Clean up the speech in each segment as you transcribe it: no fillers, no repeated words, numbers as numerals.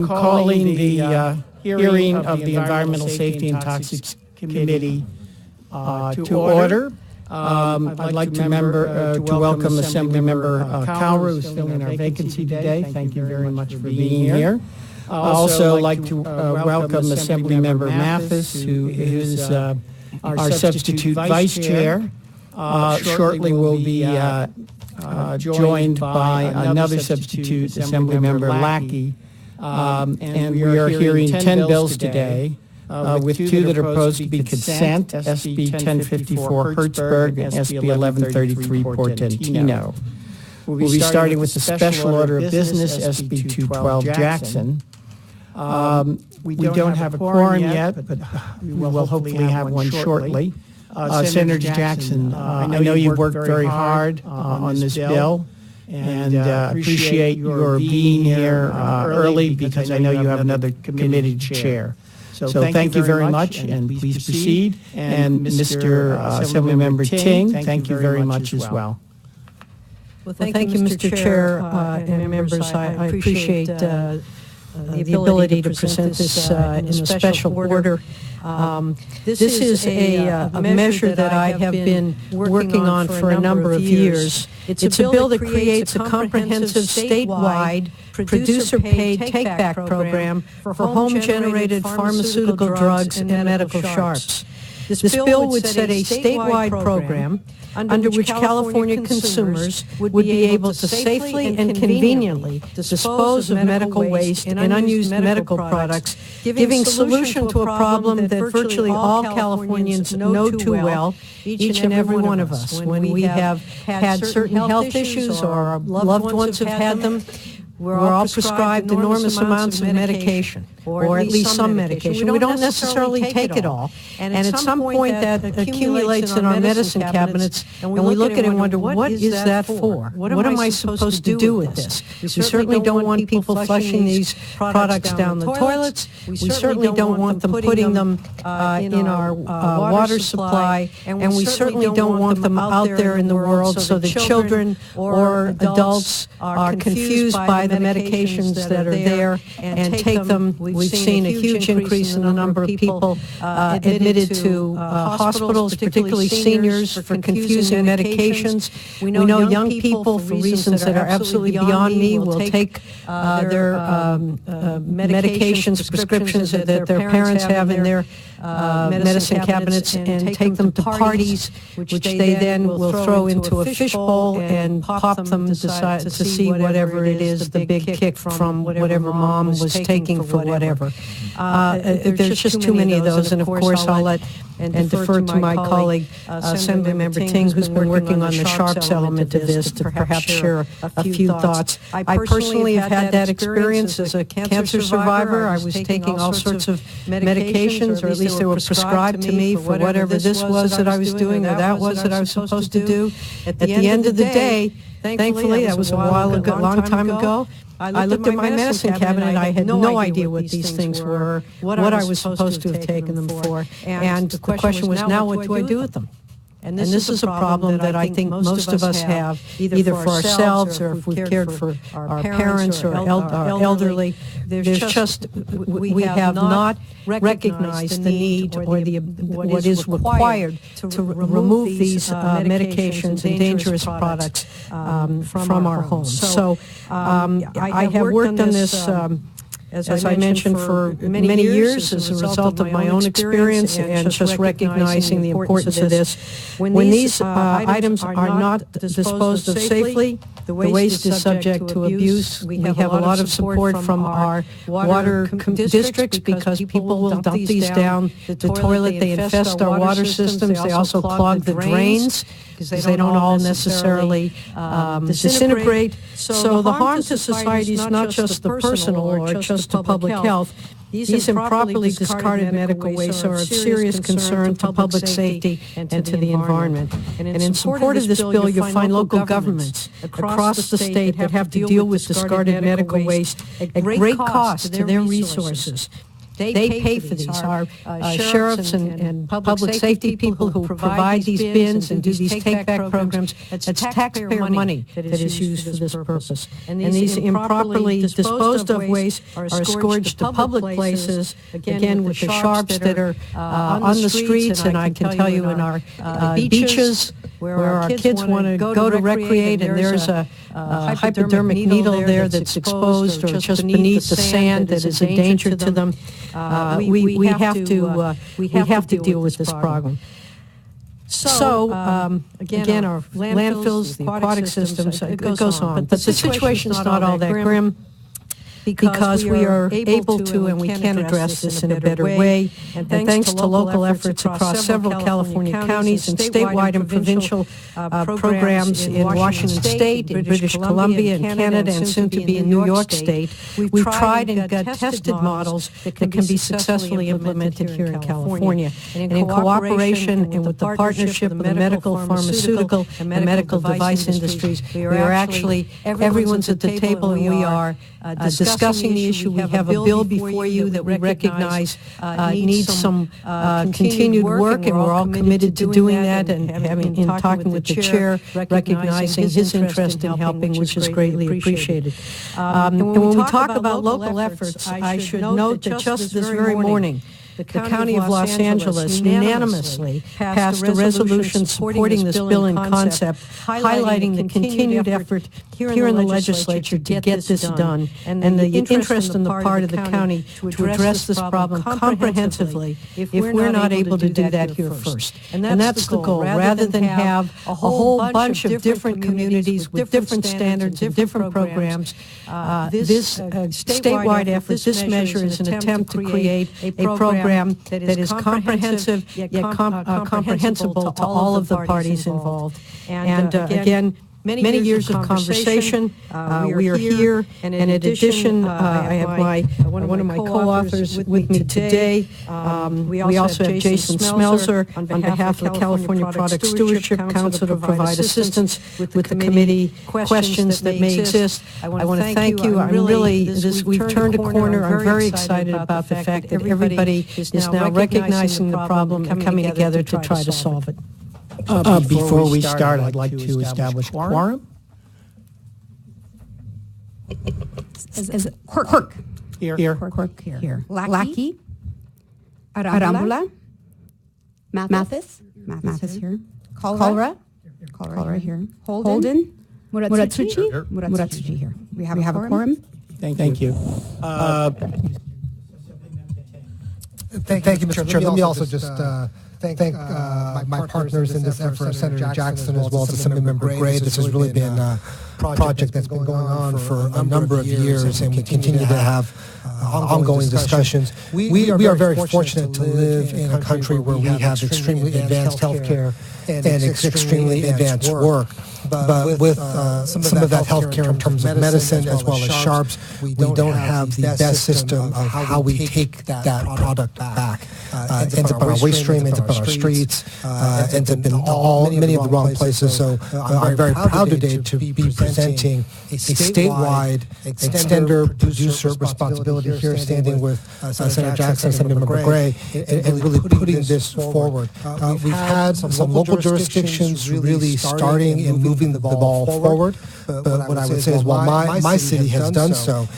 Calling the hearing of the Environmental Safety and Toxics Committee to order. I'd like to welcome Assembly Member Cowra, who's filling our vacancy today. Thank you very much for being here. I'd also like to welcome Assembly Member Mathis, who is our substitute vice chair. Shortly we'll be joined by another substitute, Assembly Member Lackey. And we are hearing 10 bills today, with two that are proposed to be consent, SB 1054 Hertzberg and SB 1133 Portantino. We'll be starting with the Special Order of Business, SB 212 Jackson. We don't have a quorum yet, but we will hopefully have one shortly. Senator Jackson, I know you've worked very hard on this bill, and appreciate your being here early because I know you have another committee to chair. So thank you very much, and please proceed. And Mr. Assemblymember Ting, thank you very much as well. Well, thank you, Mr. Chair and members. I appreciate the ability to present this in a special order. This is a measure that I have been working on for a number of years. It's a bill that creates a comprehensive statewide producer-paid take-back program for home-generated pharmaceutical drugs and medical sharps. This bill would set a statewide program under which California consumers would be able to safely and conveniently dispose of medical waste and unused medical products, giving solution to a problem that virtually all Californians know too well, each and every one of us. When we have had certain health issues or our loved ones have had them, we're all prescribed enormous amounts of medication, or at least some medication. We don't necessarily take it all. And at some point that accumulates in our medicine cabinets, and we look at it and wonder, what is that for? What am I supposed to do with this? We certainly don't want people flushing these products down the toilets. We certainly don't want them putting them in our water supply. And we certainly don't want them out there in the world so that children or adults are confused by the medications that are there and take them. We've seen a huge increase in the number of people admitted to hospitals, particularly seniors, for confusing medications. We know young people, for reasons that are absolutely beyond me, will take their medications, prescriptions that their parents have in their medicine cabinets and take them to parties, which they then will throw into a fishbowl and pop them to see whatever it is, the big kick from whatever mom was taking for whatever. There's just too many of those, and of course I'll let and defer to my colleague, Assemblymember Ting, who's been working on the sharps element of this, to perhaps share a few thoughts. I personally have had that experience as a cancer survivor. I was taking all sorts of medications, or at least they were prescribed to me for whatever this was that I was doing or that was that I was supposed to do. At the end of the day, thankfully, that was a long time ago, I looked at my medicine cabinet and I had no idea what these things were, what I was supposed to have taken them for, and the question was, now what do I do with them? And this is a problem that I think most of us have, either for ourselves or if we've cared for our parents or our elderly. There's just, we have not recognized the need or what is required to remove these medications and dangerous products from our homes. So I have worked on this, as I mentioned, for many years as a result of my own experience and just recognizing the importance of this. When these items are not disposed of safely, the waste is subject to abuse. We have a lot of support from our water districts because people will dump these down the toilet. They infest our water systems. They also clog the drains because they don't all necessarily disintegrate. So the harm to society is not just the personal or just to public health. These improperly discarded medical wastes are of serious concern to public safety and to the environment. And in support of this bill, you'll find local governments across the state that have to deal with discarded medical waste at great cost to their resources. They pay for these. Our sheriffs and public safety people who provide these bins and do these take-back programs, it's taxpayer money that is used for this purpose. And these improperly disposed of waste are scourged to public places, again, with the sharps that are on the streets, and I can tell you in our beaches, where our kids want to go to recreate, and there's a hypodermic needle there that's exposed or just beneath the sand that is a danger to them. We have to deal with this problem. So, again, our landfills, the aquatic systems, it goes on. But the situation is not all that grim, because we are able to and we can address this in a better way. And thanks to local efforts across several California counties and statewide and provincial programs in Washington State, in British Columbia, in Canada, and soon to be in New York State, we've tried and got tested models that can be successfully implemented here in California. And in cooperation and with the partnership of the medical, pharmaceutical, and medical device industries, we are actually, everyone's at the table, and we are discussing the issue. We have a bill before you that we recognize needs some continued work, and we're all committed to doing that, and in talking with the chair, recognizing his interest in helping, which is greatly appreciated. And when we talk about local efforts, I should note that just this very morning, the County of Los Angeles unanimously passed a resolution supporting this bill in concept, highlighting the continued effort here in the legislature to get this done, and the interest on the part of the county to address this problem comprehensively if we're not able to do that here first. And that's the goal, rather than have a whole bunch of different communities with different standards and different programs. This statewide effort, this measure is an attempt to create a program that is comprehensive yet comprehensible to all of the parties involved. And again, many years of conversation. We are here, and in addition, I have one of my co-authors with me today. We also have Jason Smelzer on behalf of the California Product Stewardship Council to provide assistance with the committee questions that may exist. I want to thank you. We've turned a corner. I'm very excited about the fact that everybody is now recognizing the problem and coming together to try to solve it. Before we start, I'd like to establish quorum. Quirk. Here. Quirk here. Lackey. Arambula. Mathis. Mathis here. Kalra here. Holden. Muratsuchi here. We have a quorum. Thank you. Thank you, Mr. Chair. Let me also just thank my partners in this effort, Senator Jackson as well as Assemblymember Gray. This has really been a project that's been going on for a number of years, and we continue to have ongoing discussions. We are very fortunate to live in a country where we have extremely advanced health care and extremely advanced work. But with some of that health care in terms of medicine as well as sharps, we don't have the best system of how we take that product back. It ends up on our waste stream, ends up on our streets, ends up in many of the wrong places. So I'm very proud today to be presenting a statewide extender producer responsibility here, standing with Senator Jackson, Assemblymember Gray, and really putting this forward. We've had some local jurisdictions really starting and moving the ball forward. But what I would say is, while my city has done so,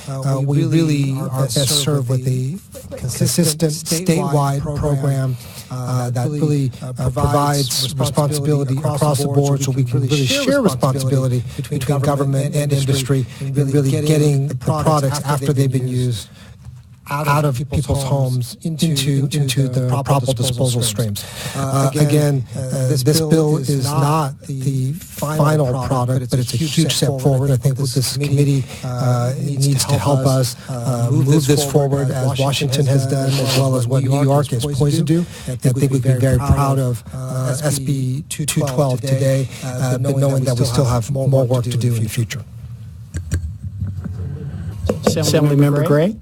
we really are best served with a consistent statewide program that really provides responsibility across the board, so we can really share responsibility between government and industry, and really getting the products after they've been used out of people's homes into the proper disposal streams. Again, this bill is not the final product, but it's a huge step forward. I think this committee needs to help us move this forward, as Washington has done, as well as what New York is poised to do. I think we can be very proud of SB 212 today, but knowing that we still have more work to do in the future. Assemblymember Gray.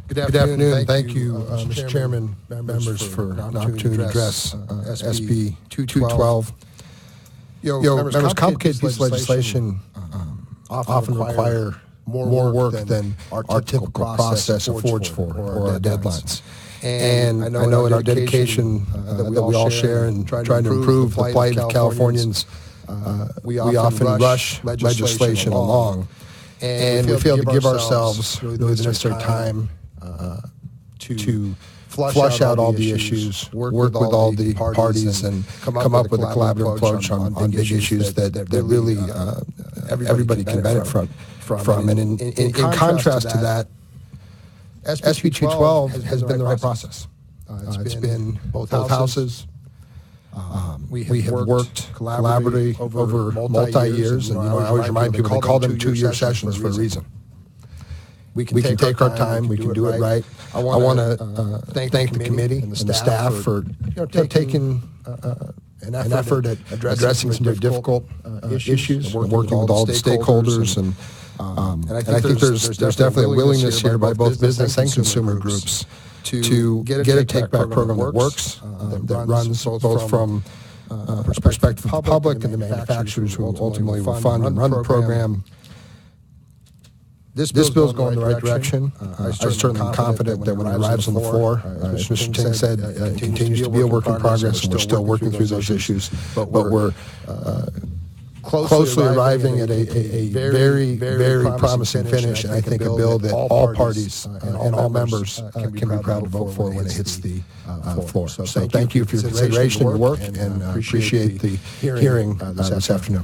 Good afternoon. Thank you, Mr. Chairman, members, for an opportunity to address SB 212. Members, complicated piece of legislation often require more work than our typical process affords for, or our deadlines. And I know in our dedication that we all share and trying to improve the plight of Californians, we often rush legislation along, and we fail to give ourselves really the necessary time to flush out all the issues, work with all the parties, and come up with a collaborative approach on big issues that really everybody can benefit from. And in contrast to that, SB 212 has been the right process. It's been both houses. We have worked collaboratively over multi-years, and I always remind people they call them 2-year sessions for a reason. We can take our time. We can do it right. I want to thank the committee and the staff for taking an effort at addressing some very difficult issues and working with all the stakeholders. And I think there's definitely a willingness here by both business and consumer groups to get a take-back program that works, that runs both from a perspective of the public and the manufacturers who ultimately will fund and run the program. This bill's going in the right direction. I certainly am confident that when it arrives on the floor, as Mr. Ting said, it continues to be a work in progress, and we're still working through those issues. But we're closely arriving at a very, very promising finish, and I think a bill that all parties and all members can be proud to vote for when it hits the floor. So thank you for your consideration and your work, and appreciate the hearing this afternoon.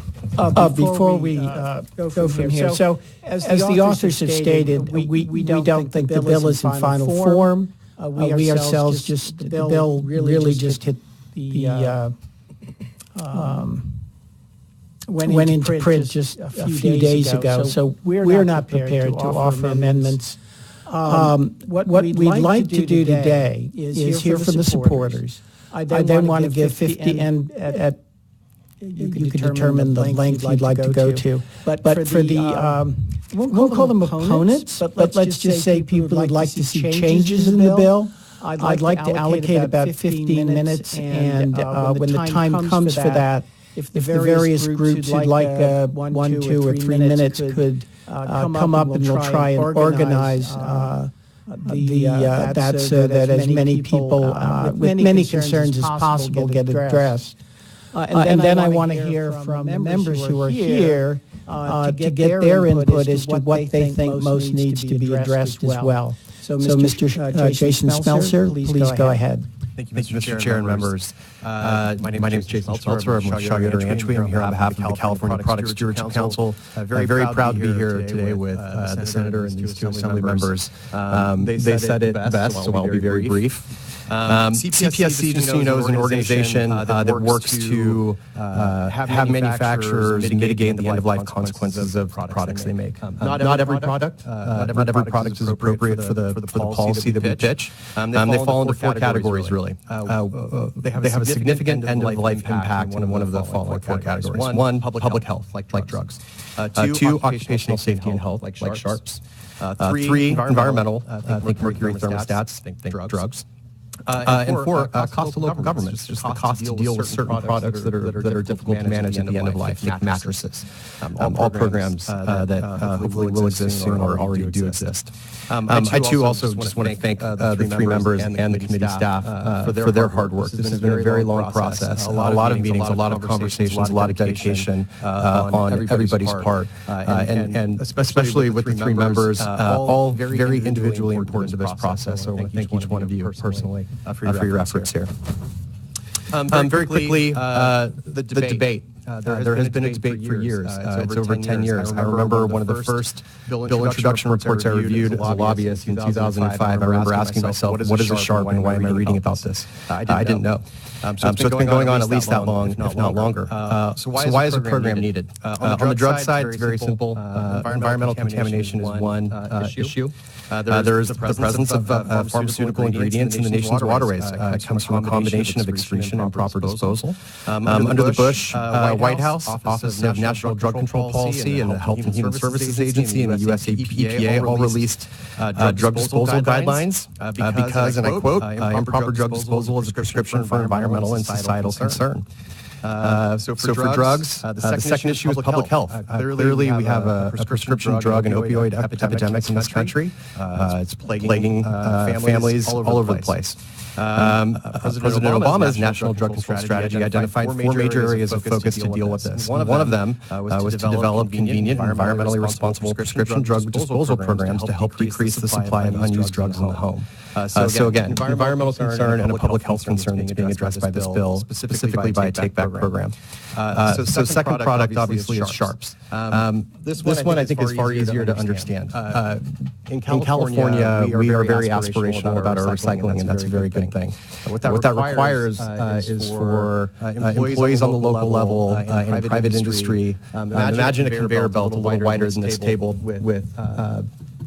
Before we go from here, so as the authors have stated, we don't think the bill is in final form. We ourselves the bill really just hit the went into print just a few days ago, so we're not prepared to offer amendments. What we'd like to do today is hear from the supporters. I then want to give 50, and you can determine the length you'd like to go to. But for the, we won't call them opponents, but let's just say people would like to see changes in the bill. I'd like to allocate about 15 minutes, and when the time comes for that, if the various groups who'd like 1, 2, or 3 minutes could come up, and we'll try and organize that so that as many people with many concerns as possible get addressed. And then I want to hear from members who are here to get their input as to what they think most needs to be addressed as well. So Mr. Jason Smeltzer, please go ahead. Thank you, Mr. Chair and members. My name is Jason Smeltzer. I'm with Shaw Yoder Antwi. I'm here on behalf of the California Product Stewardship Council. Very proud to be here today with the Senator and these 2 Assembly members. They said it best, so I'll be very brief. CPSC, just so you know, is an organization that works to have manufacturers mitigate the end-of-life consequences of products they make. Not every product is appropriate for the policy that we pitch. They fall into 4 categories, really. They have a significant end-of-life impact in one of the following 4 categories. 1, public health, like drugs. 2, occupational safety and health, like sharps. 3, environmental, think mercury thermostats, think drugs. And 4, cost to local governments, just the cost to deal with certain products that are difficult to manage at the end of life, like mattresses. All programs that hopefully will exist soon or already do exist. I too also just want to thank the 3 members and the committee staff for their hard work. This has been a very long process, a lot of meetings, a lot of conversations, a lot of dedication on everybody's part, and especially with the 3 members, all very individually important to this process. So I want to thank each one of you personally for your efforts here. Very quickly, the debate. There has been a debate for years. It's over 10 years. I remember one of the first bill introduction reports I reviewed as a lobbyist in 2005. I remember asking myself, what is a sharp and why am I reading about this? I didn't know. So it's been going on at least that long, if not longer. So why is a program needed? On the drug side, it's very simple. Environmental contamination is one issue. There is the presence of pharmaceutical ingredients in the nation's waterways. It comes from a combination of excretion and proper disposal. Under the Bush White House, Office of National Drug Control Policy and the Health and Human Services Agency and the U.S. EPA all released drug disposal guidelines because, and I quote, improper drug disposal is a prescription for environmental and societal concern. So for drugs, the second issue is public health. Clearly, we have a prescription drug and opioid epidemic in this country. It's plaguing families all over the place. President Obama's national drug control strategy identified 4 major areas of focus to deal with this. One of them was to develop convenient, environmentally responsible prescription drug disposal programs to help decrease the supply of unused drugs in the home. So again, environmental concern and a public health concern that's being addressed by this bill, specifically by a take-back program. So second product obviously is Sharps. This one I think is far easier to understand. In California, we are very aspirational about our recycling, and that's a very good thing. What that requires is for employees on the local level in private industry. Imagine a conveyor belt a little wider than this table with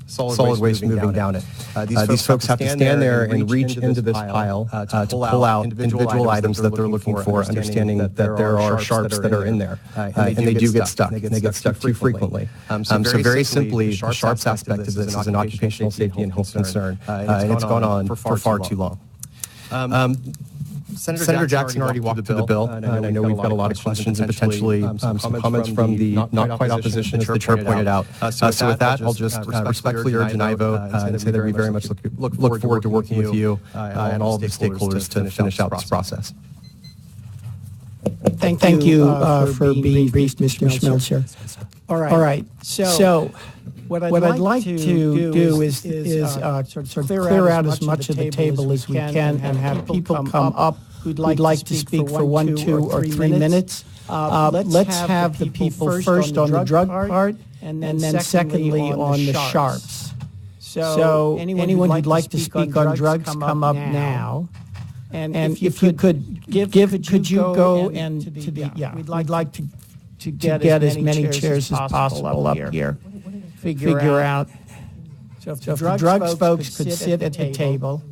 solid waste moving down it. These folks have to stand there and reach into this pile to pull out individual items that they're looking for, understanding that there are sharps that are in there. And they do get stuck, and they get stuck too frequently. So very simply, the sharps aspect of this is an occupational safety and health concern, and it's gone on for far too long. Senator Jackson already walked through the bill, and I know we've got a lot of questions and potentially some comments from the not quite opposition, as the chair pointed out. So with that, I'll just respectfully urge an aye vote and say that we very much look forward to working with you and all of the stakeholders to finish out this process. Thank you for being brief, Mr. Schmelzer. All right. So what I'd like to do is sort of clear out as much of the table as we can and have people come up who'd like to speak for 1, 2, or 3 minutes. Let's have the people first on the drug part, and then secondly on the sharps. So anyone who'd like to speak on drugs, come up now. And if you could could you go and to the we'd like to get as many chairs as possible up here. Figure out. So if the drugs folks could sit at the table.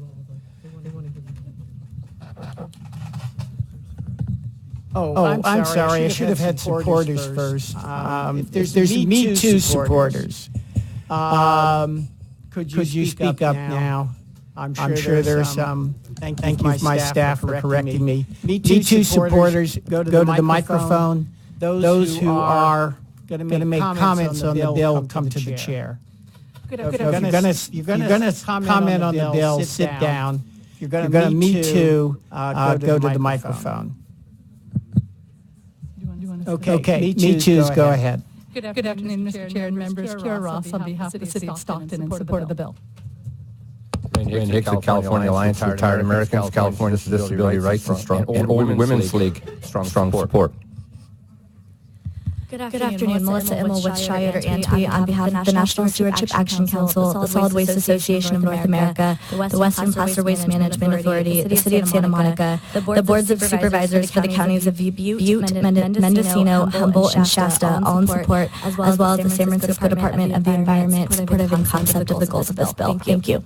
Oh, I'm sorry. I should have had supporters first. If there's Me Too supporters, could you speak up now? I'm sure there's some. Thank you, my staff, for correcting me. Me Too supporters, go to the microphone. Those who are going to make comments on the bill, come to the chair. If you're going to comment on the bill, sit down. If you're going to Me Too, go to the microphone. Okay, Me Too's, go ahead. Good afternoon, Mr. Chair and members. Kira Ross on behalf of the City of Stockton in support of the bill. Rand Hicks, the California Alliance for Retired Americans, California's Disability Rights and Old Women's League, strong support. Good afternoon, Melissa Immel with Scioto Antwi on behalf of the National Stewardship Action Council, the Solid Waste Association of North America, the Western Placer Waste Management Authority, the City of Santa Monica, the Boards of Supervisors for the counties of Butte, Mendocino, Humboldt, and Shasta, all in support, as well as the San Francisco Department of the Environment, supportive in concept of the goals of this bill. Thank you.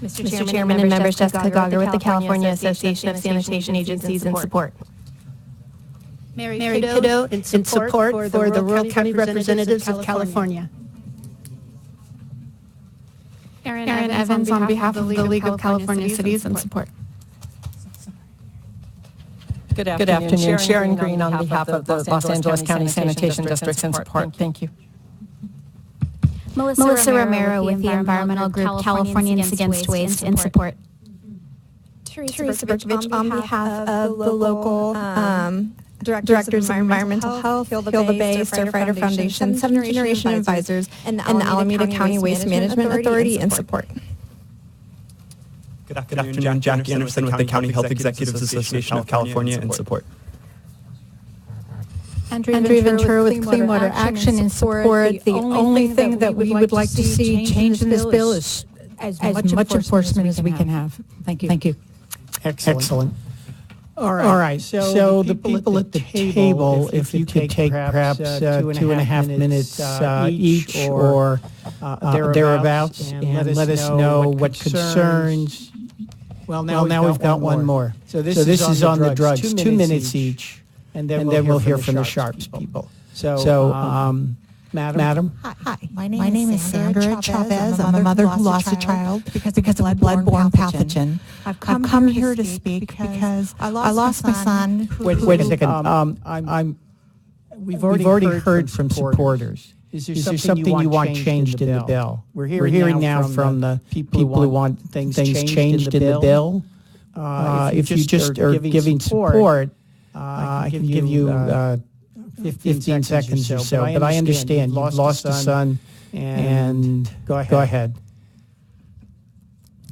Mr. Chairman and members, Jessica Gauger with the California Association of Sanitation Agencies in support. Mary Pido in support for the Rural County Representatives of California. Erin Evans on behalf of the League of California Cities in support. Good afternoon, Sharon Green on behalf of the Los Angeles County Sanitation Districts in support. Thank you. Melissa Romero with the environmental group Californians Against Waste in support. Teresa Berkovich on behalf of the local Directors of Environmental Health, Heal the Bay, Starfighter Foundation, Seventh Generation Advisors, and the Alameda County Waste Management Authority in support. Good afternoon, Jack Anderson with the County Health Executives Association of California in support. Andrea Ventura with Clean Water Action in support. The only thing that we would like to see change in this bill is as much enforcement as we can have. Thank you. Excellent. All right. So the people at the table, if you could take perhaps 2.5 minutes each or thereabouts, and let us know what concerns. Well, now we've got one more. So this is on the drugs, 2 minutes each, and then we'll hear from the Sharps people. So Madam? Hi, my name is Sandra Chavez. I'm a mother who lost a child because of a blood-borne pathogen. I've come here to speak because I lost my son. Wait a second. We've already heard from supporters. Is there something you want changed in the bill? We're hearing now from the people who want things changed in the bill. If you just are giving support, I can give you 15 seconds or so. But I understand you've lost a son, and go ahead.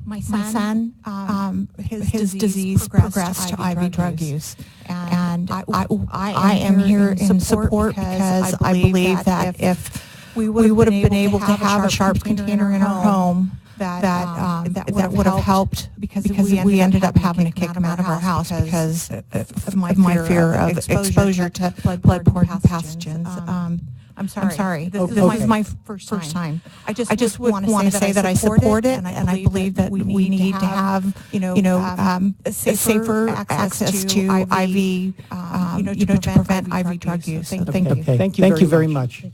My son, his disease progressed to IV drug use, and I am here in support because I believe that if we would have been able to have a sharps container in our home, that would have helped because we ended up having to kick him out of our house because of my fear of exposure to blood-borne pathogens. I'm sorry. This is my first time. I just want to say that I support it, and I believe that we need to have, safer access to IV, to prevent IV drug use. Thank you. Thank you very much.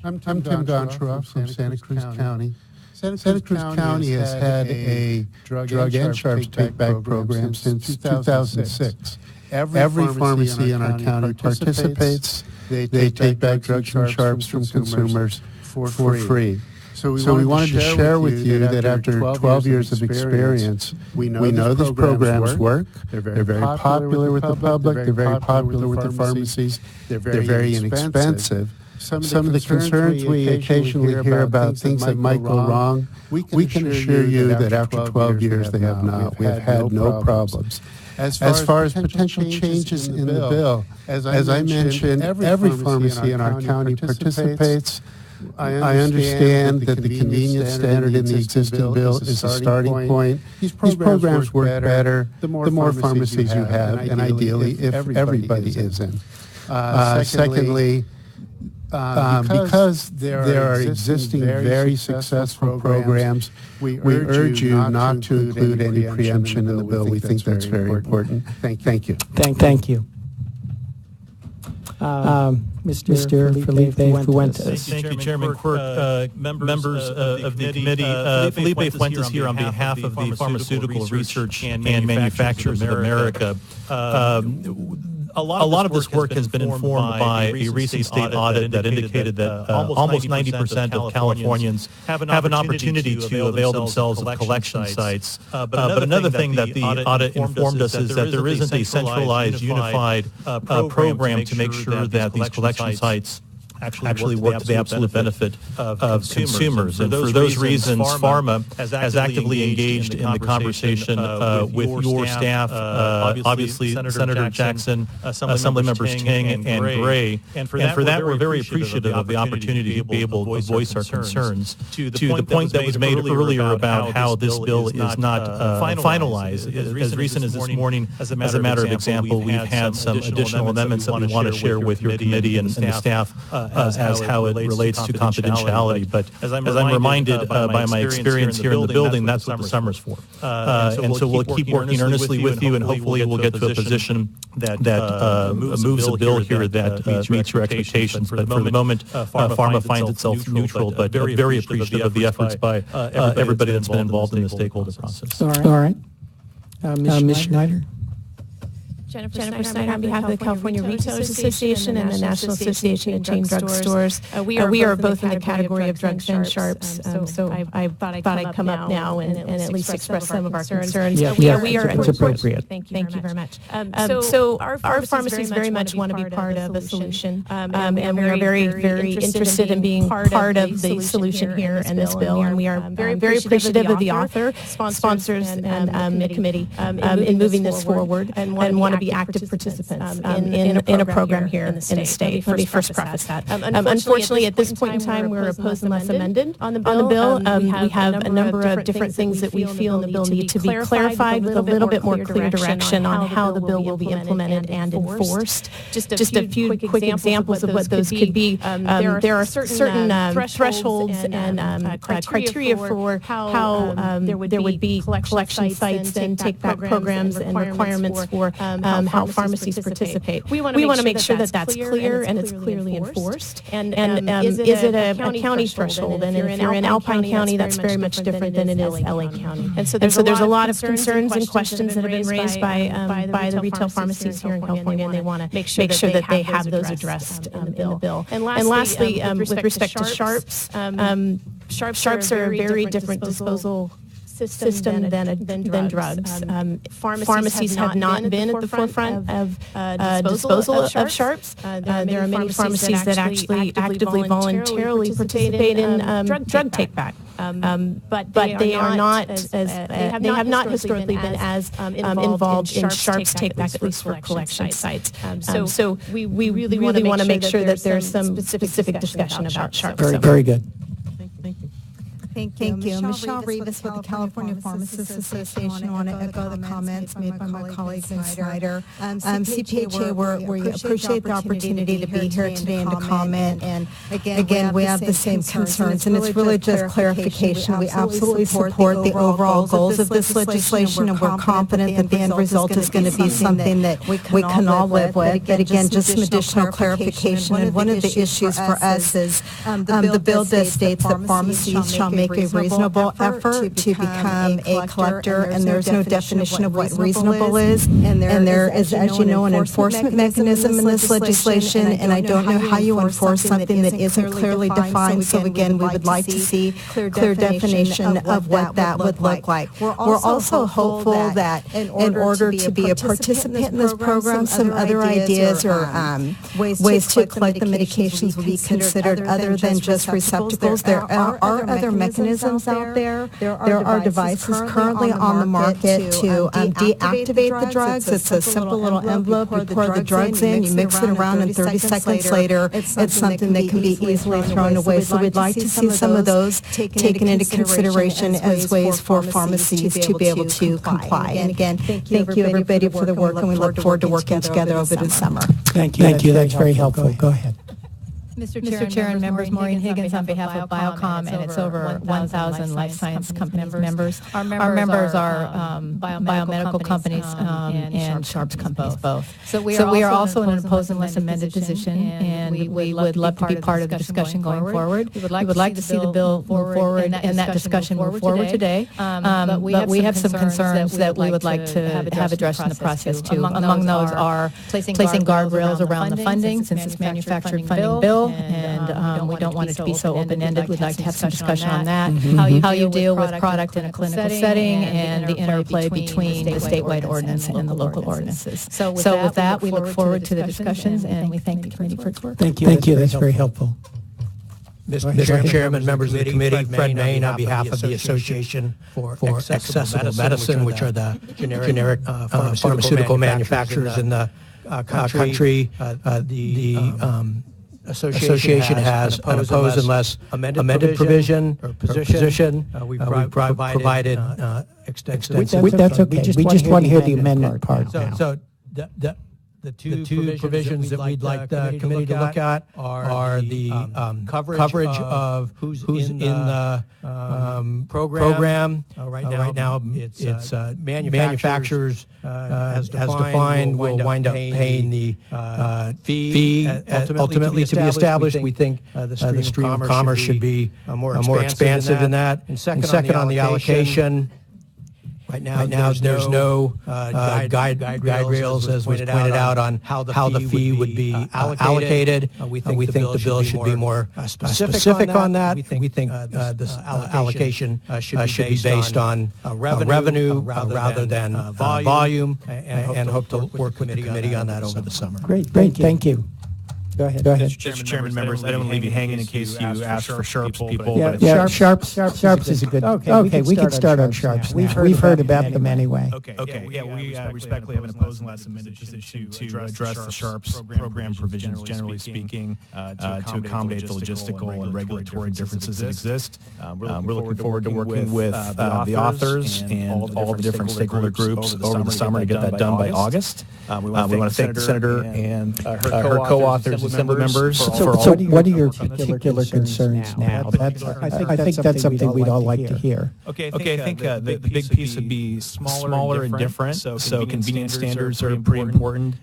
I'm Tim Goncharoff from Santa Cruz County. Santa Cruz County has had a drug and sharps take-back program since 2006. Every pharmacy in our county participates. They take back drugs and sharps from consumers for free. So we wanted to share with you that after 12 years of experience, we know these programs work. They're very popular with the public. They're very popular with the pharmacies. They're very inexpensive. Some of the concerns we occasionally hear about things that might go wrong, we can assure you that after 12 years they have not. We have had no problems. As far as potential changes in the bill, as I mentioned, every pharmacy in our county participates. I understand that the convenience standard in the existing bill is a starting point. These programs work better the more pharmacies you have, and ideally if everybody is in. Secondly, because there are existing very successful programs, we urge you not to include any preemption in the bill. We think that's very important. Thank you. Thank you. Mr. Felipe Fuentes. Thank you, Chairman Quirk. Members of the committee, Felipe Fuentes here on behalf of the Pharmaceutical Research and Manufacturers of America. A lot of this work has been informed by a recent state audit that indicated that almost 90% of Californians have an opportunity to avail themselves of collection sites. But another thing that the audit informed us is that there isn't a centralized, unified program to make sure that these collection sites actually work to the absolute benefit of consumers. And for those reasons, PhRMA has actively engaged in the conversation with your staff, obviously Senator Jackson, Assembly Members Ting and Gray. And for that, we're very appreciative of the opportunity to be able to voice our concerns. To the point that was made earlier about how this bill is not finalized. As recent as this morning, as a matter of example, we've had some additional amendments that we want to share with your committee and the staff as how it relates to confidentiality. But as I'm reminded by my experience here in the building, that's what the summer's for. And so we'll keep working earnestly with you, and hopefully we'll get to a position that moves a bill here that meets your expectations. But for the moment, PhRMA finds itself neutral, but very appreciative of the efforts by everybody that's been involved in the stakeholder process. All right. Ms. Schneider. Jennifer Snyder on behalf of the California Retailers Association and the National Association of Chain Drug Stores. We are both in the category of drugs and sharps, so I thought I'd come up now and at least express some of our concerns. We are it's appropriate. Thank you very much. So our pharmacies very much want to be part of a solution, and we are very interested in being part of the solution here in this bill, and we are very appreciative of the author, sponsors, and the committee in moving this forward, and want to be active participants in a program here in the state. Let me first preface that. Unfortunately, at this point in time, we're opposed unless amended on the bill. We have a number of different things that we feel in the bill need to be clarified with a little bit more clear direction on how the bill will be implemented and enforced. Just a few quick examples of what those could be. There are certain thresholds and criteria for how there would be collection sites and take-back programs and requirements for how pharmacies participate. We want to make sure that that's clear and it's clearly enforced. And is it a county threshold? And if you're in Alpine County, that's very much different than it is LA County. And so there's a lot of concerns and questions that have been raised by the retail pharmacies here in California, and they want to make sure that they have those addressed in the bill. And lastly, with respect to Sharps, Sharps are a very different disposal system than drugs. Pharmacies have not been at the forefront of disposal of Sharps. There are many pharmacies that actually actively voluntarily participate in drug take-back. But they are not as they have not historically been as involved in Sharps take-back, at least for collection sites. So we really want to make sure that there's some specific discussion about Sharps. Very good. Thank you. Michelle Rivas with the California Pharmacists Association. I want to echo the comments made by my colleague Snyder. CPHA, we appreciate the opportunity to be here today and to comment. And again, we have the same concerns, and it's really just clarification. We absolutely support the overall goals of this legislation, and we're confident that the end result is going to be something that we can all live with. But again, just some additional clarification. And one of the issues for us is the bill does state that pharmacies shall make a reasonable effort to become a collector, and there's no definition of what reasonable is. And there is, as you know, an enforcement mechanism in this legislation, and I don't know how you enforce something that isn't clearly defined. So again, we would like to see clear definition of what that would look like. We're also hopeful that in order to be a participant in this program, some other ideas or ways to collect the medications will be considered other than just receptacles. There are other mechanisms out there. There are devices currently on the market to deactivate the drugs. It's a simple little envelope. You pour the drugs in, you mix it around, and 30 seconds later, it's something that can be easily thrown away. So we'd like to see some of those taken into consideration as ways for pharmacies to be able to comply. And again, thank you everybody for the work, and we look forward to working together over the summer. Thank you. That's very helpful. Go ahead. Mr. Chair and members, Maureen Higgins on behalf of Biocom, and it's over 1,000 life science company members. Our members are biomedical companies and Sharps companies both. So we are also in an opposed unless amended position, and we would love to be part of the discussion going forward. We would like to see the bill move forward and that discussion move forward today. But we have some concerns that we would like to have addressed in the process too. Among those are placing guardrails around the funding, since it's manufactured funding bill. And we don't want it to be so open-ended. We'd like to have some discussion on that. How you deal with product in a clinical setting and the interplay between the statewide ordinance and the local ordinances. So with that, we look forward to the discussions, and we thank the committee for its work. Thank you. That's very helpful. Mr. Chairman, members of the committee, Fred Main on behalf of the Association for Accessible Medicine, which are the generic pharmaceutical manufacturers in the country. The Association has an opposed unless amended provision or position. We've provided extensive. That's okay. We just want to hear the amendment part. So the two provisions that we'd like the committee to look at are the coverage of who's in the program. Right now, it's manufacturers as defined will wind up paying the fee ultimately to be established. We think the stream of commerce should be more expansive than that. And second on the allocation. Right now, there's no guide rails, as was pointed out, on how the fee would be allocated. We think the bill should be more specific on that. We think this allocation should be based on revenue rather than volume, and hope to work with the committee on that over the summer. Great. Thank you. Go ahead. Mr. Chairman, members, I don't want to leave you hanging in case you ask for Sharps people. Yeah, Sharps is a good. Okay, we can start on Sharps. We've heard about them anyway. Okay. We respectfully have an opposed unless amended position to address the Sharps program provisions, generally speaking, to accommodate the logistical and regulatory differences that exist. We're looking forward to working with the authors and all the different stakeholder groups over the summer to get that done by August. We want to thank the Senator and her co-authors Assembly members. So what are your particular concerns now? I think that's something we'd all like to hear. Okay, I think the big piece would be smaller and different. So convenience standards are pretty important.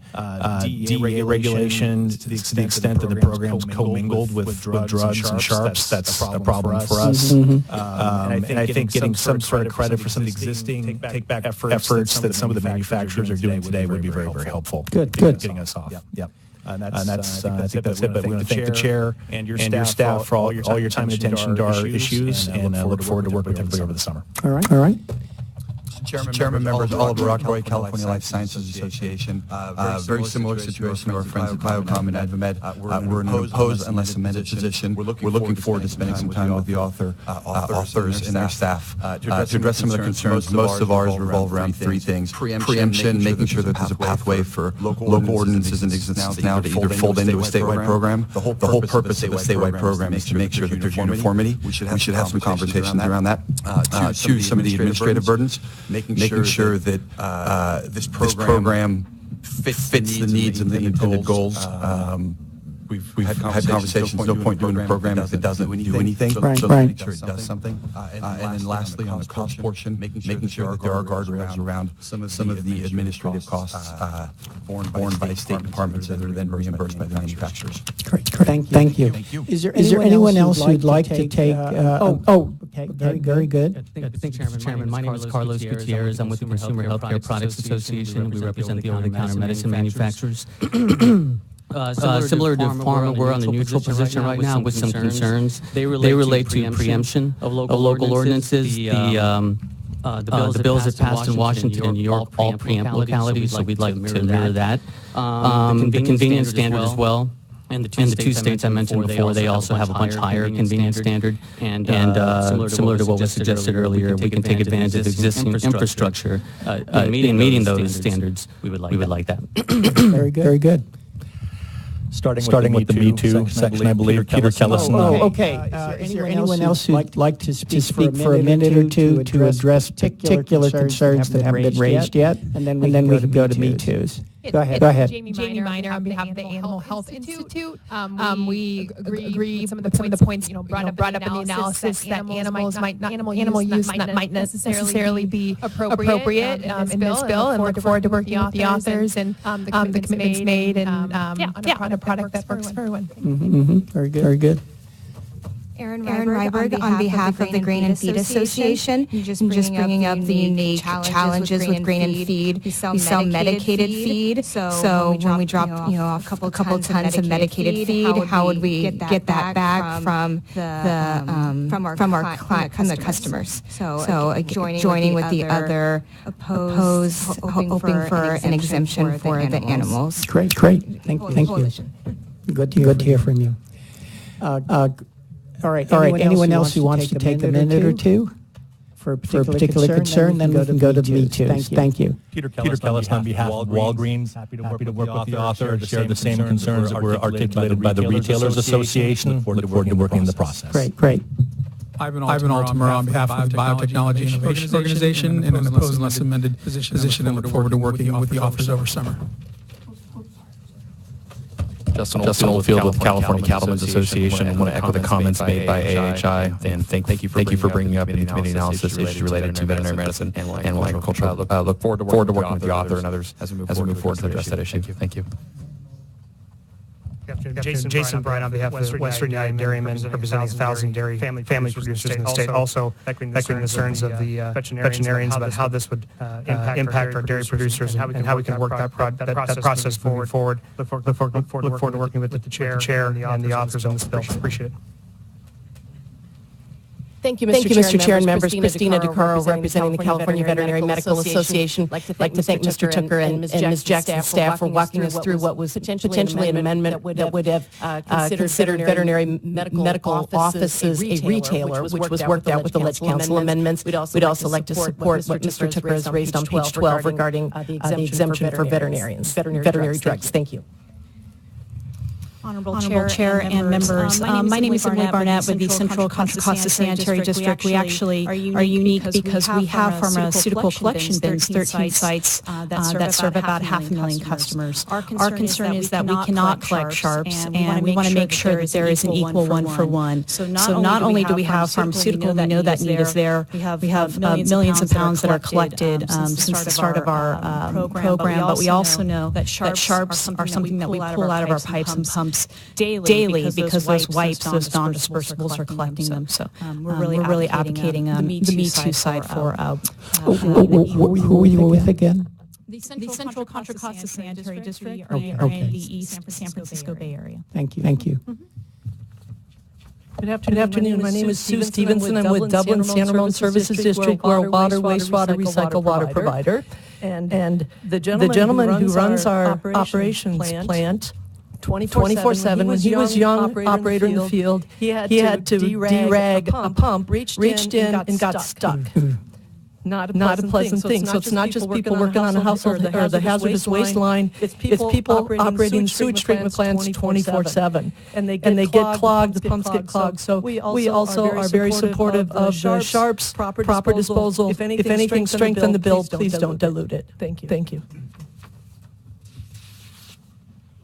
DEA regulations, to the extent that the program's commingled with drugs and sharps, that's a problem for us. And I think getting some sort of credit for some of the existing take-back efforts that some of the manufacturers are doing today would be very, very helpful. Good. Getting us off. Yep. And that's I think that's it. But we want to thank the chair and your staff for all your time and attention to our issues, and look forward to working with everybody over the summer. All right. Chairman, members, Oliver Rockroy, California Life Sciences Association. Very similar situation to our friends at Biocom and AdvaMed. We're in an opposed unless amended position. We're looking forward to spending some time with the authors and their staff to address some of the concerns. Most of ours revolve around three things. Preemption, making sure that there's a pathway for local ordinances in existence now to either fold into a statewide program. The whole purpose of a statewide program is to make sure that there's uniformity. We should have some conversations around that. Two, some of the administrative burdens. Making sure that this program fits the needs and the intended goals. We've had conversations, no point doing a program if it doesn't do anything. So make sure it does something. And then lastly, on the cost portion, making sure that there are guardrails around some of the administrative costs borne by state departments that are then reimbursed by the manufacturers. Great. Thank you. Is there anyone else who'd like to take? Okay. Very good. Thank you, Chairman. My name is Carlos Gutierrez. I'm with the Consumer Healthcare Products Association. We represent the over-the-counter medicine manufacturers. Similar to pharma, we're on the neutral position right now with some concerns. They relate to preemption of local ordinances. The bills that passed in Washington and New York all preempt localities, so we'd like to mirror that. The convenience standard as well. And the two states I mentioned before, they also have a much higher convenience standard. And similar to what was suggested earlier, we can take advantage of existing infrastructure in meeting those standards. We would like that. Very good. Starting with the Me Too section, I believe Peter Kellison. Okay. Is there anyone else who'd like to speak for a minute or two to address particular concerns that haven't been raised yet? And then we can go to Me Too's. Go ahead. Jamie Miner on behalf of the Animal Health Institute. We agree with some of the points brought up in the analysis that animal use might necessarily be appropriate in this bill, and look forward to working with the authors and the commitments made and on a product that works for everyone. Very good. Erin Ryberg on behalf of the Grain and Feed Association. Just bringing up the unique challenges with grain and feed. We sell medicated feed. So when we drop a couple tons of medicated feed, how would we get that back from the customers? So joining with the other opposed, hoping for an exemption for the animals. Great. Thank you. Good to hear from you. All right. Anyone else who wants to take a minute or two for a particular concern, then we can go to the Me Too's. Thank you. Peter Kellison on behalf of Walgreens. Happy to work with the author to share the same concerns that were articulated by the Retailers Association. Look forward to working in the process. Great. Ivan Altamura on behalf of the Biotechnology Innovation Organization in an opposed unless amended position, and look forward to working with the authors over summer. Justin Oldfield with the California Cattlemen's Association. I want to echo the comments made by AHI, and thank you for bringing up in the committee analysis issues related to veterinary medicine and animal agriculture. I look forward to working with the author and others as we move forward to address that issue. Thank you. Jason Bryan on behalf of Western United Dairymen, representing 1,000 dairy family producers in the state. Also echoing concerns of the veterinarians about how this would impact our dairy producers and how we can work that process forward. Look forward to working with the chair and the authors on this bill. Appreciate it. Thank you, Mr. Chair and members. Christina DeCaro, representing the California Veterinary Medical Association. I'd like to thank Mr. Tucker and Ms. Jackson's staff for walking us through what was potentially an amendment that would have considered veterinary medical offices a retailer, which was worked out with the Ledge Council amendments. We'd also like to support what Mr. Tucker has raised on page 12 regarding the exemption for veterinarians, veterinary drugs. Thank you. Honorable Chair and members. My name is Emily Barnett with the Central Contra Costa Sanitary District. We actually are unique because we have pharmaceutical collection bins, 13 sites that serve about 500,000 customers. Our concern is that we cannot collect sharps, and we want to make sure that there is an equal one-for-one. So not only do we have pharmaceutical, we know that need is there. We have millions of pounds that are collected since the start of our program, but we also know that sharps are something that we pull out of our pipes and pumps daily because those wipes, those non-dispersables are collecting them. So we're really advocating the Me Too side for. Who are you with again? The Central Contra Costa Sanitary District Okay. in the East San Francisco Bay Area. Thank you. Good afternoon. My name is Sue Stevenson. I'm with Dublin San Ramon Services District. We're a water, wastewater, recycle water provider. And the gentleman who runs our operations plant 24/7. When he was young, operator in the field, he had to derag a pump, reached in and got stuck. Not a pleasant thing. So it's not just people working on a household or the hazardous waste line. It's people operating sewage treatment plants 24/7. And they get clogged, the pumps get clogged. So we also are very supportive of the sharps, proper disposal. If anything, strengthen the bill, please don't dilute it. Thank you.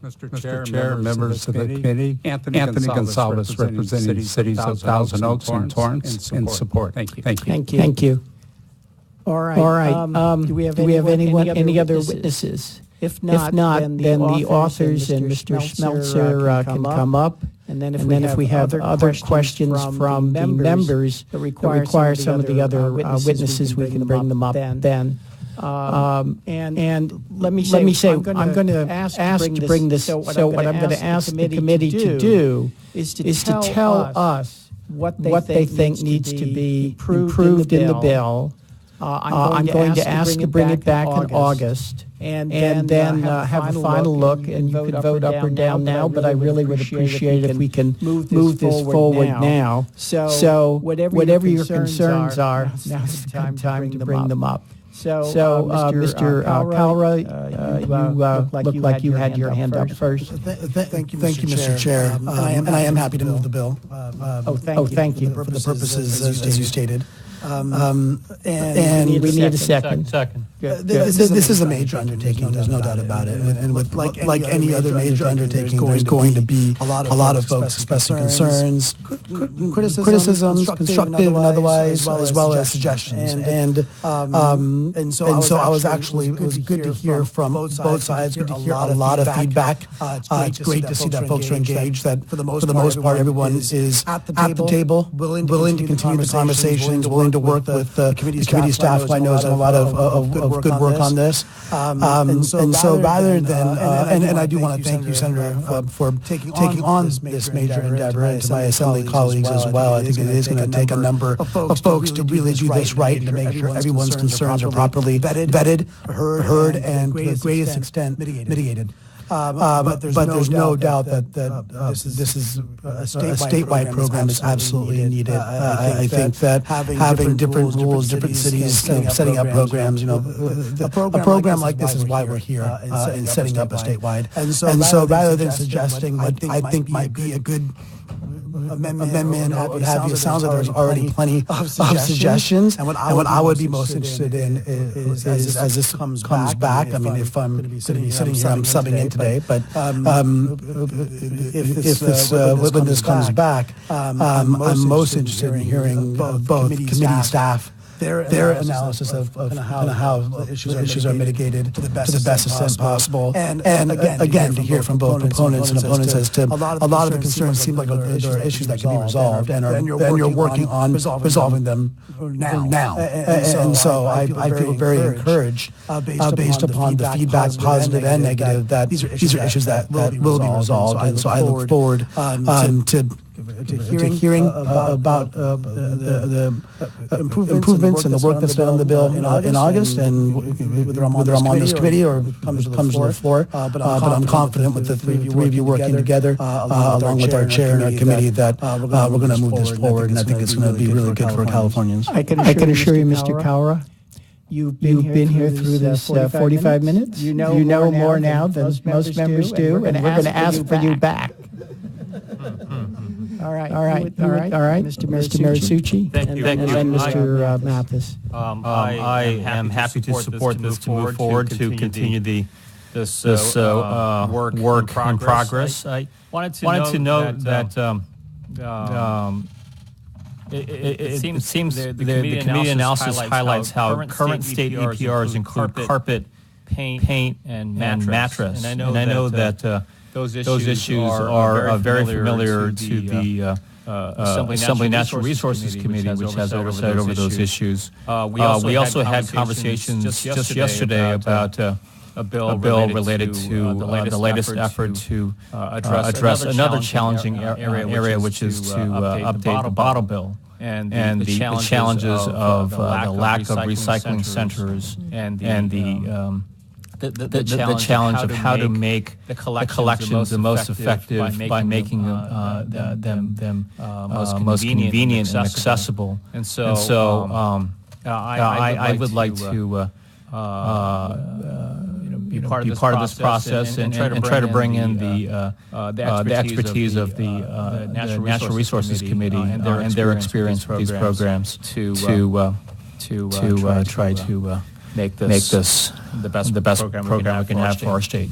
Mr. Chair, members of the committee, Anthony Gonsalves representing the cities of Thousand Oaks and Torrance in support. Thank you. All right. Do we have any other witnesses? If not, then the authors and Mr. Schmelzer can come up. And then if we have other questions from the members that require some of the other witnesses, we can bring them up then. And let me say, I'm going to ask to bring this. So what I'm going to ask the committee to do is to tell us what they think needs to be improved in the bill. I'm going to ask to bring it back in August, and then have a final look, and you can vote up or down now, but I really would appreciate if we can move this forward now. So whatever your concerns are, now's the time to bring them up. So Mr. Kalra, you look like you had your hand up first. Thank you, Mr. Chair. And I am happy to move the bill. Thank you. For the purposes as you stated. And we need a second. This is a major undertaking. There's no doubt about it. And with like any other major undertaking, there's going to be a lot of folks expressing concerns, criticisms, constructive and otherwise, as well as suggestions. And so I was actually, it was good to hear from both sides. Good to hear a lot of feedback. It's great to see that folks are engaged. That for the most part, everyone is at the table, willing to continue the conversations, willing to work with the committee staff, who I know has done a lot of good work on this. And so rather than, and I do want to thank you, Senator, for taking on this major endeavor, and to my Assembly colleagues as well. I think it is going to take a number of folks to really do this right and to make sure everyone's concerns are properly vetted, heard, and to the greatest extent mitigated. But there's no doubt that this is a statewide program is absolutely needed. I think that having different rules, different cities setting up programs, a program like this is why we're here in setting up a statewide. And so rather than suggesting what I think might be a good amendment, what have you, it sounds like there's already plenty of suggestions. And what I would be most interested in is as this comes back. I mean, if I'm going to be sitting here, I'm subbing in today, but if this when this comes back, I'm most interested in hearing both committee staff their analysis of how the issues are mitigated to the best extent possible, and again to hear from both proponents and opponents as to a lot of the concerns seem like there are issues that can be resolved, and you're working on resolving them now. And so I feel very encouraged based upon the feedback, positive and negative, that these are issues that will be resolved, and so I look forward to hearing about the improvements and the work that's done on the bill in August, and whether I'm on this committee or comes to the floor. But I'm confident with the three of you working together, along with our chair and our committee, that we're going to move this forward, and I think it's going to be really good for Californians. I can assure you, Mr. Kalra, you've been here through this 45 minutes. You know more now than most members do, and we're going to ask for you back. All right. Mr. Marisucci. Thank you. And then Mr. Mathis. I am happy to support this to move forward to continue this work in progress. I wanted to note that it seems the committee analysis highlights how current state EPRs include carpet, paint, and mattress. And I know that those issues are very familiar to the Assembly Natural Resources Committee, which has oversight over those issues. We also had conversations just yesterday about a bill related to the latest effort to address another challenging area, which is to update the bottle bill and the challenges of the lack of recycling centers and the challenge of how to make the collections the most effective by making them most convenient and accessible. And so I would like to be part of this process and try to bring in the expertise of the Natural Resources Committee and their experience with these programs to try to make this the best program we can have for our state.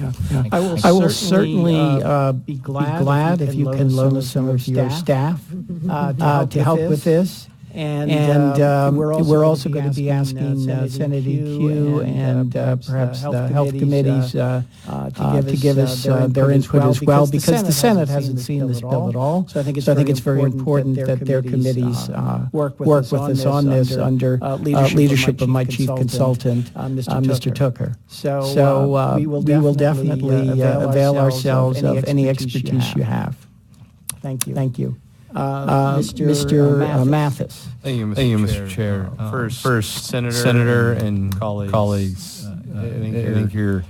I will certainly be glad if you can loan us some of your staff to help with this. And we're also going to be asking Senate EQ and perhaps the health committees to give us their input as well, because the Senate hasn't seen this bill at all. So I think it's very important that their committees work with us on this under leadership of my chief consultant, Mr. Tooker. So we will definitely avail ourselves of any expertise you have. Thank you. Mr. Mathis. Thank you, Mr. Chair. First, Senator and colleagues, I think you're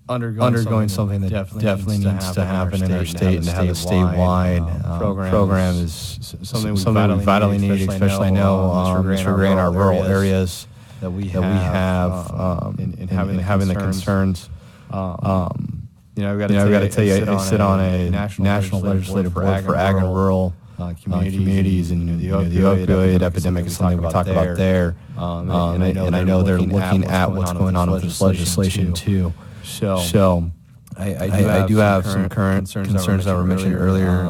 undergoing something that definitely needs to happen in our state, and to have a statewide program is something we vitally need, especially I know, Mr. Gray, in our rural areas that we have in having the concerns. I've got to tell you, I sit on a national legislative board for ag and rural communities, and the opioid epidemic is something we talk about there. And I know they're looking at what's going on with this legislation too. So I do have some current concerns that were mentioned earlier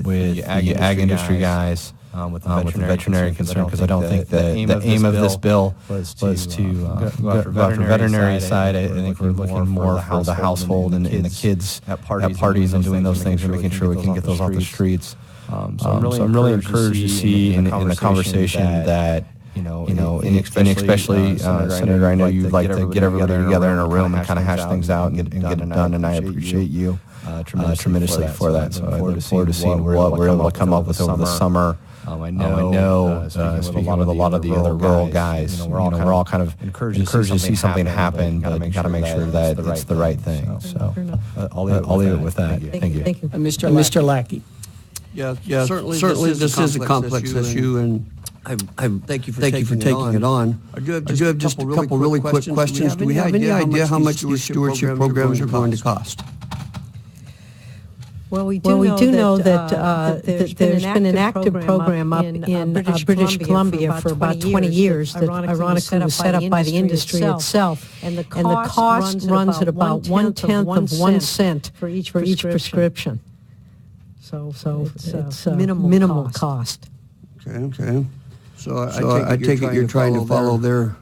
with the ag industry guys. With the veterinary concern, because I don't think the aim of this bill was to go after veterinary side. I think we're looking more for the household and the kids at parties and doing those things and making sure we can get those off the streets. So I'm really encouraged to see in the conversation that, and especially, Senator, I know you'd like to get everybody together in a room and kind of hash things out and get it done, and I appreciate you tremendously for that. So I look forward to seeing what we're able to come up with over the summer. I know, speaking with a lot of the other rural guys, we're all kind of encouraged to see something happen, but got to make sure that it's the right thing. So I'll leave it with that. Thank you. Mr. Lackey. Yeah. Certainly, this is a complex issue, and I thank you for taking it on. I do have just a couple really quick questions. Do we have any idea how much these stewardship programs are going to cost? Well, we do know that there's been an active program up in British Columbia for about 20 years that ironically was set up by the industry itself. And the cost runs at about 1/10 of 1 cent for each prescription. So it's minimal cost. Okay. So I take it you're trying to follow their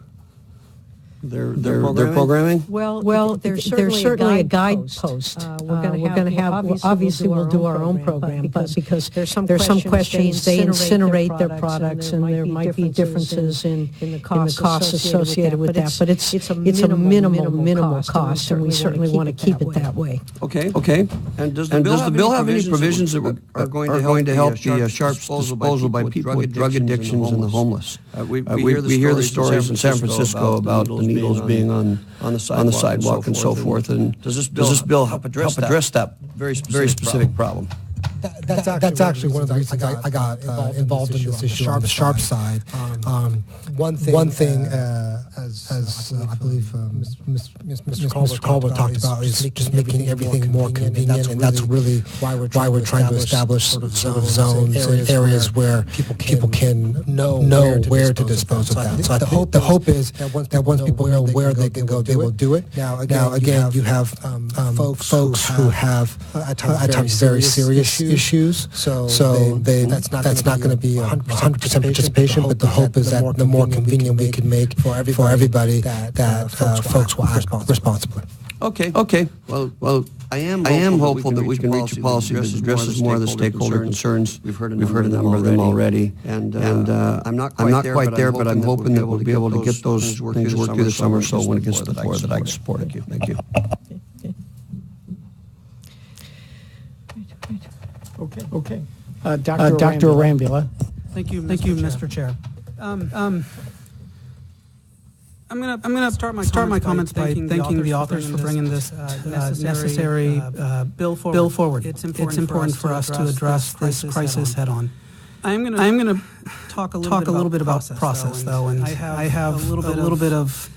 programming? Well, there's certainly a guidepost. We're going to have, obviously we'll do our own program, but because there's some questions, they incinerate their products, and there might be differences in the costs associated with that, but it's a minimal cost, and we certainly want to keep it that way. Okay. And does the bill have any provisions that are going to help the sharp disposal by people with drug addictions and the homeless? We hear the stories in San Francisco about the needles being on the sidewalk and so forth. And does this bill help address that very specific problem? That's actually one of the reasons I got involved in this issue on the sharp side. One thing, as I believe Mr. Caldwell talked about, is just making everything more convenient, and that's really why we're trying to establish sort of zones and areas where people can know where to dispose of that. So the hope is that once people know where they can go, they will do it. Now again, you have folks who have at times very serious issues. So that's not going to be 100% participation, but the hope is that the more convenient we can make for everybody, that folks will act responsibly. Okay. Well, I am hopeful that we can reach a policy that addresses more of the stakeholder concerns. We've heard a number of them already, and I'm not quite there, but I'm hoping that we'll be able to get those things worked through the summer, so when it gets to the floor, that I can support it. Thank you. Okay. Dr. Arambula. Thank you, Mr. Chair. I'm going to start my comments by thanking the authors for bringing this necessary bill forward. It's important for us to address this crisis head on. I'm going to talk a little bit about process, though, and I have a little bit of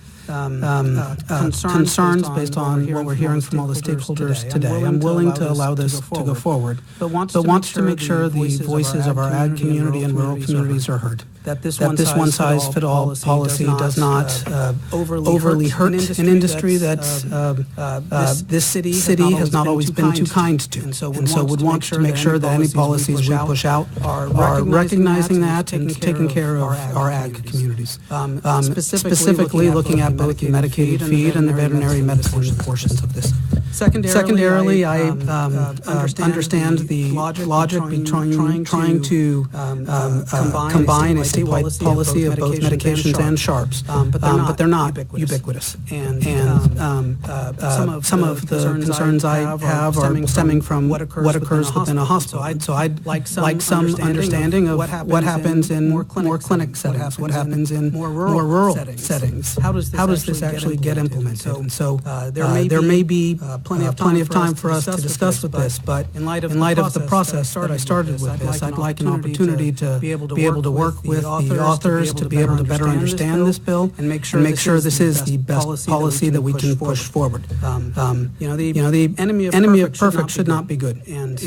concerns based on what we're hearing from all the stakeholders today. I'm willing to allow this to go forward, but wants to make sure the voices of our ag community and rural communities are heard. That this one-size-fits-all policy does not overly hurt an industry that this city has not always been too kind to, and so would want to make sure that any policies we push out are recognizing that and taking care of our ag communities. Specifically looking at both the medicated feed and the veterinary medicine portions of this. Secondarily, I understand the logic between trying to combine a statewide policy of both medications and sharps, but they're not ubiquitous. And some of the concerns I have are stemming from what occurs within a hospital. So I'd like some understanding of what happens in more clinic settings, what happens in more rural settings. How does this actually get implemented? And so there may be plenty of time for us to discuss with this, but in light of the process that I started with this, I'd like an opportunity to be able to work with the authors to be able to better understand this bill and make sure this is the best policy that we can push forward. The enemy of perfect should not be good, and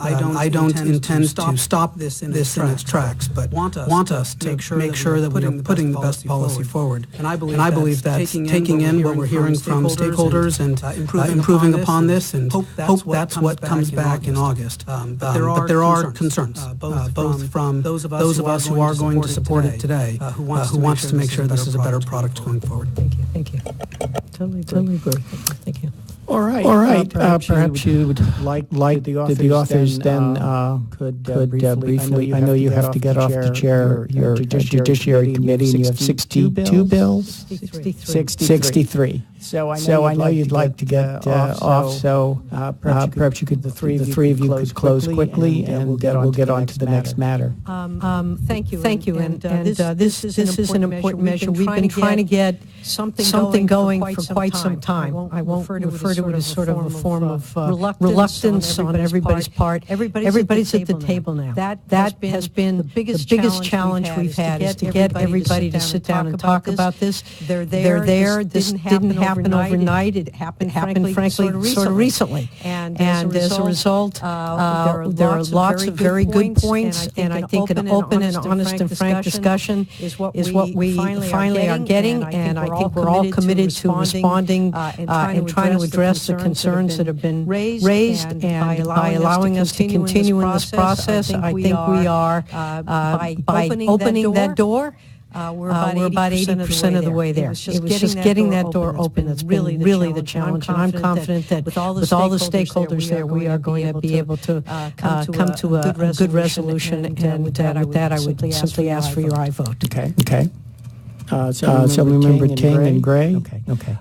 I don't intend to stop this in its tracks, but want us to make sure that we are putting the best policy forward. And I believe that taking in what we're hearing from stakeholders and improving upon this, and hope that's what comes back in August. But there are concerns, both from those of us who are going to support it today, who wants to make sure this is a better product going forward. Thank you. Totally agree. Thank you. All right. Perhaps you would like the authors then could briefly. I know you have to get off to chair your Judiciary Committee, and you have 62 bills? 63. So I know you'd like to get off, so perhaps you could, the three of you could close quickly, and we'll get on to the next matter. Thank you. And this is an important measure. We've been trying to get something going for quite some time. I won't refer to it as sort of a form of reluctance on everybody's part. Everybody's at the table now. That has been the biggest challenge we've had, is to get everybody to sit down and talk about this. They're there. This didn't happen overnight. It happened frankly, sort of recently. And as a result, there are lots of very good points, and I think an open and honest and frank discussion is what we finally are getting, and I think we're all committed to responding and trying to address the concerns that have been raised, and by allowing us to continue in this process, I think we are, by opening that door, we're about 80% of the way there. It was just getting that door open that's been really the challenge, and I'm confident that with all the stakeholders there, we are going to be able to come to a good resolution, and with that, I would simply ask for your aye vote. Okay. So we remember Ting and Gray. Okay.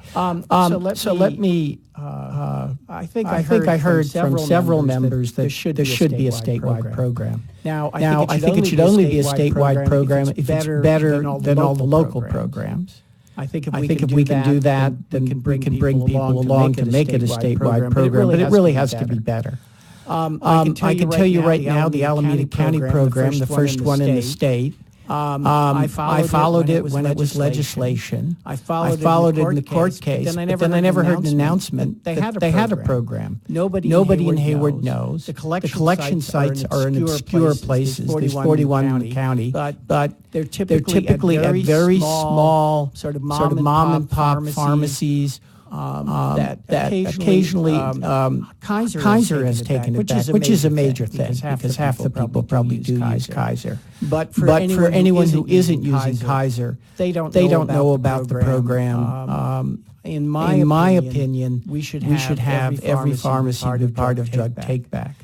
So let me. I think I heard from several members that there should be a statewide program. Now, I think it should only be a statewide program if it's better than all the local programs. I think if we can do that, then we can bring people along to make it a statewide program, but it really has to be better. I can tell you right now, the Alameda County program, the first one in the state, I followed it when it was legislation. I followed it in the court case, but then I never heard an announcement that they had a program. Nobody in Hayward knows. The collection sites are in obscure places. There's 41 in the county, but they're typically at very small sort of mom and pop pharmacies. That occasionally Kaiser has taken it back, which is a major thing because half the people probably do use Kaiser. But for anyone who isn't using Kaiser, they don't know about the program. In my opinion, we should have every pharmacy be part of drug take-back.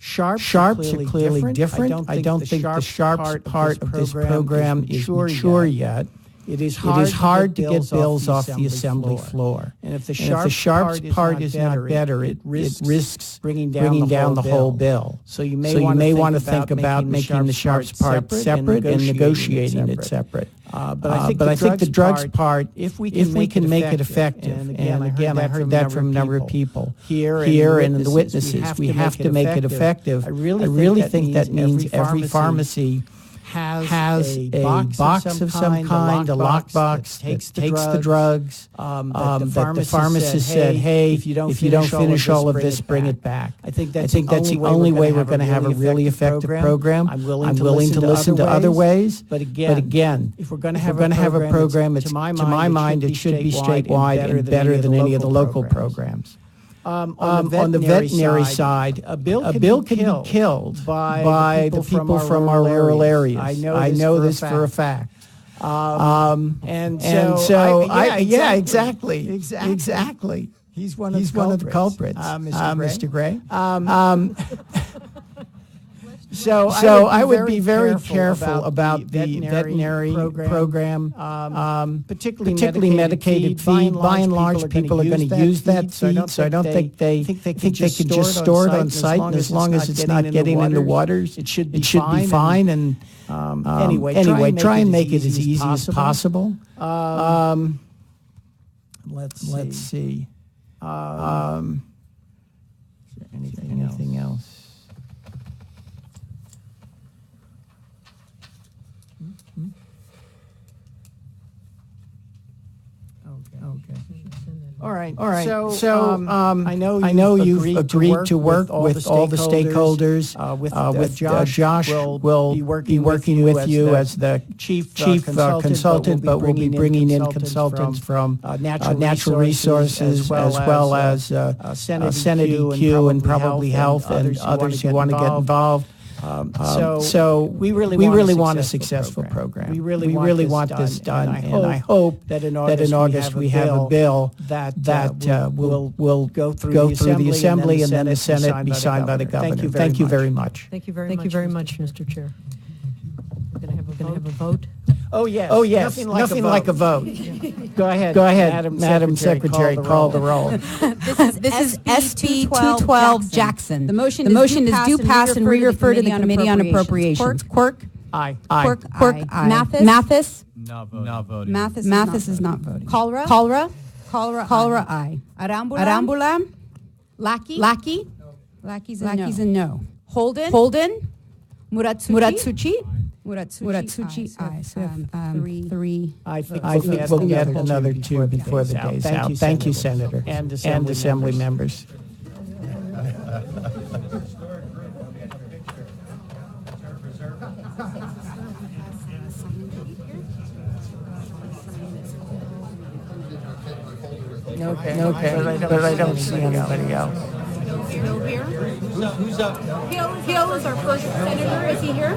Sharps are clearly different. I don't think the Sharps part of this program is mature yet. It is hard to get bills off the assembly floor. And if the Sharps part is not better, it risks bringing down the whole bill. So you may want to think about making the Sharps part separate and negotiating it separate. But I think the drugs part, if we can make it effective, and again, I heard that from a number of people here and in the witnesses, we have to make it effective. I really think that means every pharmacy has a box of some kind, a lockbox that takes the drugs, that the pharmacist said, hey, if you don't finish all of this, bring it back. I think that's the only way we're going to have a really effective program. I'm willing to listen to other ways, but again, if we're going to have a program, to my mind, it should be statewide and better than any of the local programs. On the veterinary side, a bill can be killed by the people from our rural areas. I know this for a fact. Exactly. He's one of the culprits, Mr. Gray. So I would be very careful about the veterinary program, particularly medicated feed. By and large, people are going to use that feed, so I don't think they can just store it on site, and as long as it's not getting in the waters, it should be fine. And anyway, try and make it as easy as possible. Let's see. Anything else? Okay. All right. So I know you've agreed to work with all the stakeholders. Josh will be working with you as the chief consultant, but we'll be bringing in consultants from natural resources as well as Senate EQ and probably health and others who want to get involved. So we really want a successful program. We really want this done, and I hope that in August we have a bill that will go through the Assembly and then the Senate be signed by the governor. Thank you very much. Thank you very much, Mr. Chair. We're going to have a vote. Oh, yes. Nothing like a vote. Go ahead, Madam Secretary, call the roll. This is SB 212 Jackson. The motion is due pass and re-refer to the Committee on Appropriations. Quirk? Aye. Quirk? Aye. Mathis? Not voting. Mathis is not voting. Kalra? Aye. Arambula? Lackey? Lackey's a no. Holden? Muratsuchi? Muratsuchi, aye. So three. I think we'll get another two before the day's out. Thank you, Senator, and Assembly members. Okay, but I don't see anybody else. Hill here? Who's up? Hill is our first senator. Is he here?